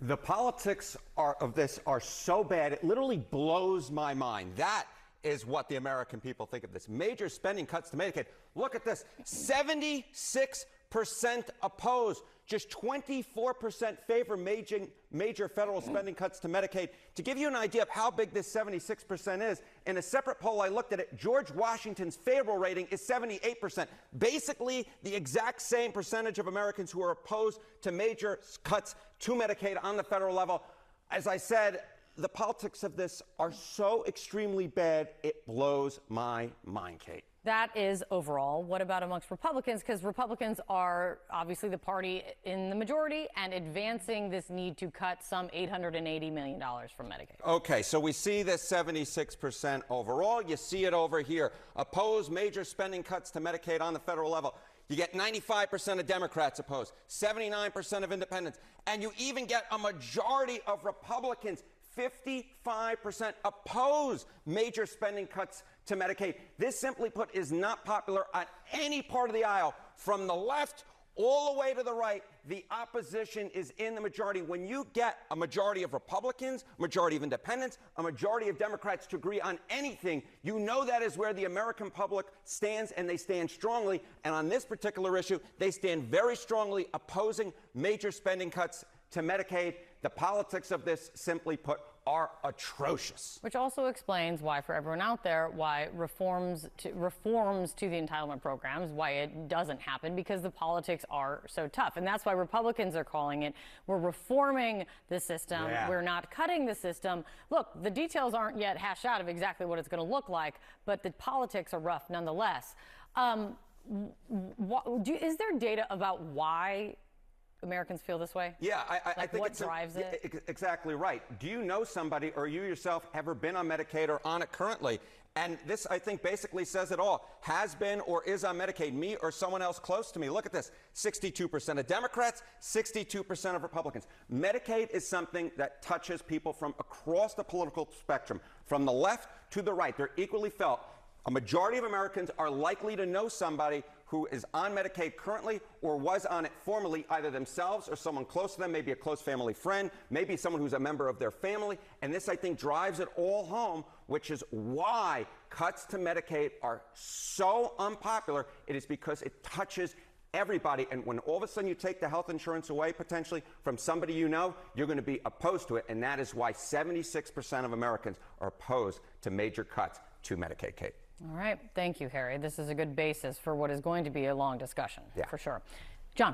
The politics of this are so bad, it literally blows my mind. That is what the American people think of this. Major spending cuts to Medicaid. Look at this, 76% oppose, just 24% favor major federal spending cuts to Medicaid. To give you an idea of how big this 76% is, in a separate poll I looked at it, George Washington's favorable rating is 78%. Basically, the exact same percentage of Americans who are opposed to major cuts to Medicaid on the federal level. As I said, the politics of this are so extremely bad, it blows my mind, Kate. That is overall. What about amongst Republicans? Because Republicans are obviously the party in the majority and advancing this need to cut some $880 million from Medicaid. Okay, so we see this 76% overall. You see it over here. Oppose major spending cuts to Medicaid on the federal level. You get 95% of Democrats opposed, 79% of independents, and you even get a majority of Republicans, 55% oppose major spending cuts to Medicaid. This, simply put, is not popular on any part of the aisle. From the left all the way to the right, the opposition is in the majority. When you get a majority of Republicans, a majority of independents, a majority of Democrats to agree on anything, you know that is where the American public stands, and they stand strongly. And on this particular issue, they stand very strongly opposing major spending cuts to Medicaid. The politics of this, simply put, are atrocious. Which also explains why, for everyone out there, why reforms to the entitlement programs, why it doesn't happen, because the politics are so tough. And that's why Republicans are calling it, we're reforming the system, we're not cutting the system. Look, the details aren't yet hashed out of exactly what it's going to look like, but the politics are rough nonetheless. Is there data about why Americans feel this way? Yeah, I think what drives it? Exactly right. Do you know somebody, or you yourself, ever been on Medicaid or on it currently? And this, I think, basically says it all. Has been or is on Medicaid, me or someone else close to me. Look at this, 62% of Democrats, 62% of Republicans. Medicaid is something that touches people from across the political spectrum, from the left to the right. They're equally felt. A majority of Americans are likely to know somebody who is on Medicaid currently or was on it formerly, either themselves or someone close to them, maybe a close family friend, maybe someone who's a member of their family. And this, I think, drives it all home, which is why cuts to Medicaid are so unpopular. It is because it touches everybody. And when all of a sudden you take the health insurance away, potentially, from somebody you know, you're going to be opposed to it. And that is why 76% of Americans are opposed to major cuts to Medicaid, Kate. All right. Thank you, Harry. This is a good basis for what is going to be a long discussion, for sure.